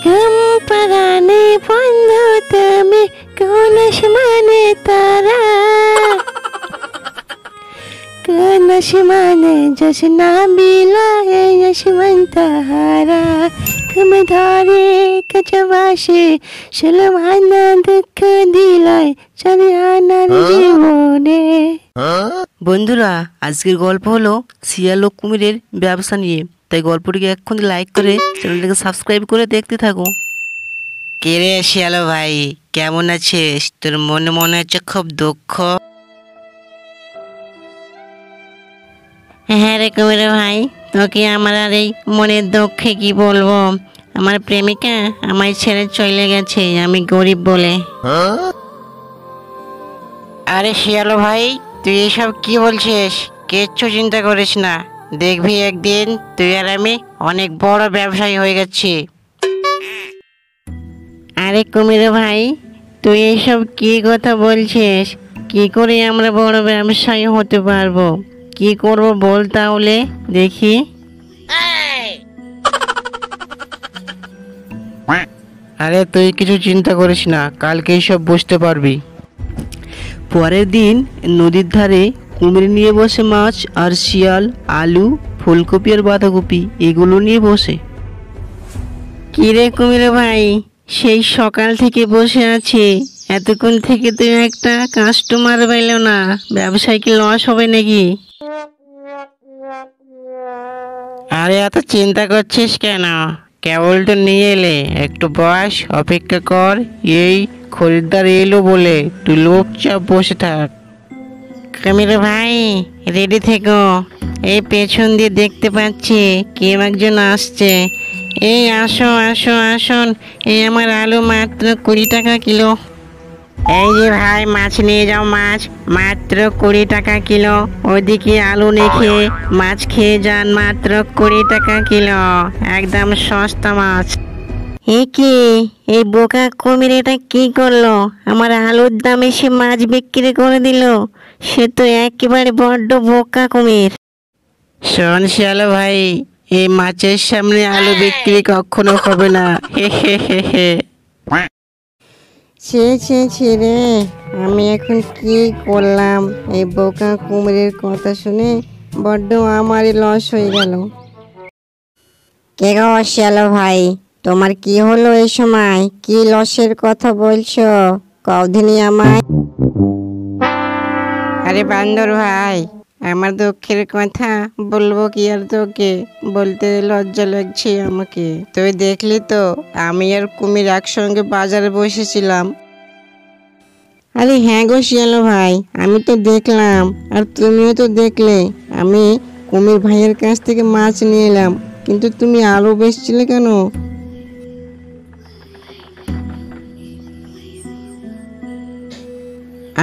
ঘুম পাড়ানে বন্ধু তুমি কোন আসমানে তারা, কোন আসমানে জোছনা বিলায়ে আসমান তাহারা, তুমি ধরে কাছবাসে সুলমানা দুঃখ দিলায় চলে আনার জীবনে। বন্ধুরা, আজকের গল্প হলো শিয়াল ও কুমিরের ব্যবসা নিয়ে। তাই গল্পটিকে এক্ষুনি লাইক করে চ্যানেলটাকে সাবস্ক্রাইব করে দেখতে থাকো। কে রে শিয়াল ভাই, কেমন আছিস? তোর মনে মনে হচ্ছে খুব দুঃখ। হ্যাঁ রে কুমির ভাই, তোকে আমার আর এই মনের দুঃখে কি বলবো। আমার প্রেমিকা আমায় ছেড়ে চলে গেছে, আমি গরিব বলে। আরে শিয়াল ভাই, তুই এসব কি বলছিস? কিচ্ছু চিন্তা করিস না, দেখবি একদিন তুই আর আমি অনেক বড় ব্যবসায়ী হয়ে গেছি। আরে কুমির ভাই, তুই এসব কি কথা বলছিস? কি করে আমরা বড় ব্যবসায়ী হতে পারবো? কি করব বল তাহলে দেখি। আরে তুই কিছু চিন্তা করিস না, কালকেই সব বুঝতে পারবি। পরের দিন নদীর ধারে কুমির নিয়ে বসে মাছ, আর শিয়াল আলু, ফুলকপি আর বাঁধাকপি এগুলো নিয়ে বসে। কি রে কুমির ভাই, সেই সকাল থেকে বসে আছি, এতক্ষণ থেকে তুই একটা কাস্টমার পাইল না, ব্যবসায় কি লস হবে নাকি? আরে এত চিন্তা করছিস কেন? কেবল তো নিয়ে এলে, একটু বস, অপেক্ষা কর। এই খরিদ্দার এলো বলে তুই চুপচাপ বসে থাক। কুমির ভাই রেডি থেকো, এই পেছন দিয়ে দেখতে পাচ্ছি কেউ একজন আসছে। এই আসো আসো আসুন, এই আমার আলু মাত্র 20 টাকা কিলো। এই যে ভাই, মাছ নিয়ে যাও, মাছ মাত্র 20 টাকা কিলো। ওইদিকে আলু নেখে মাছ খেয়ে যান, মাত্র 20 টাকা কিলো, একদম সস্তা মাছ। কি এই বোকা কুমির এটা কি করলো? আমার আলুর দামে সে মাছ বিক্রি করে দিল। সে তো একেবারে বড্ড বোকা কুমির। শোন শিয়াল ভাই, এই মাছের সামনে আলু বিক্রি কখনো হবে না। হে হে হে হে। ছি রে, আমি এখন কি করলাম? এই বোকা কুমিরের কথা শুনে বড্ড আমারই লস হয়ে গেল। কে গো শিয়াল ভাই, তোমার কি হলো এই সময়? কি লসের কথা বলছো? কদিনই আমায়। আরে বান্দর ভাই, আমার দুঃখের কথা বলবো কি আর তোকে? বলতে লজ্জা লাগছে আমাকে। তুই দেখলি তো, আমি আর কুমির একসঙ্গে বাজারে বসেছিলাম। আরে হ্যাঁ গো শিয়াল ভাই, আমি তো দেখলাম, আর তুমিও তো দেখলে। আমি কুমির ভাইয়ের কাছ থেকে মাছ নিয়ে এলাম, কিন্তু তুমি আলু বেচছিলে কেন?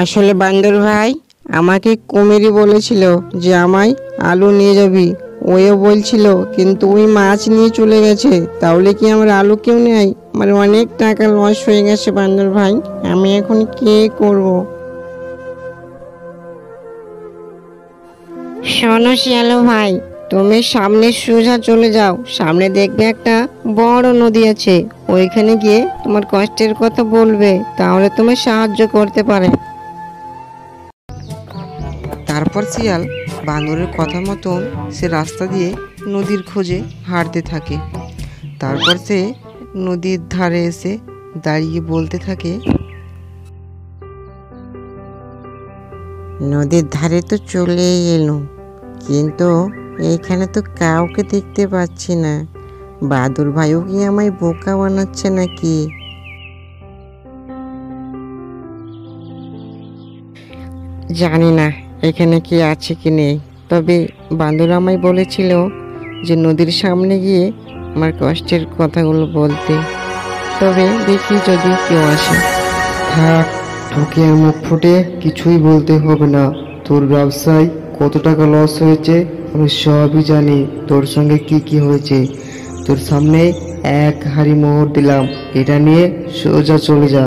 আসলে বান্দর ভাই, আমাকে কুমিরই বলেছিল যে আমায় আলু নিয়ে যাবি। ওও বলছিল, কিন্তু ওই মাছ নিয়ে চলে গেছে। তাহলে কি আমার আলু কেউ নেয়? আমার অনেক টাকা লস হয়ে গেছে বান্দর ভাই, আমি এখন কি করব? শোনো শিয়াল ভাই, তুমি সামনে সোজা চলে যাও, সামনে দেখবে একটা বড় নদী আছে। ওইখানে গিয়ে তোমার কষ্টের কথা বলবে, তাহলে তোমার সাহায্য করতে পারে। তারপর শিয়াল বানরের কথা মতন সে রাস্তা দিয়ে নদীর খোঁজে হাঁটতে থাকে। তারপর সে নদীর ধারে এসে দাঁড়িয়ে বলতে থাকে, নদীর ধারে তো চলে এলো, কিন্তু এইখানে তো কাউকে দেখতে পাচ্ছি না। বাদুর ভাইও কি আমায় বোকা বানাচ্ছে নাকি? জানি না এখানে কি আছে কি নেই, তবে বান্দর আমায় বলেছিল যে নদীর সামনে গিয়ে আমার কষ্টের কথাগুলো বলতে। তবে দেখি যদি কেউ আসে। থাক, তোকে আর মুখ ফুটে কিছুই বলতে হবে না। তোর ব্যবসায় কত টাকা লস হয়েছে আমি সবই জানি। তোর সঙ্গে কি কি হয়েছে, তোর সামনে 1 হাঁড়ি মোহর দিলাম, এটা নিয়ে সোজা চলে যা।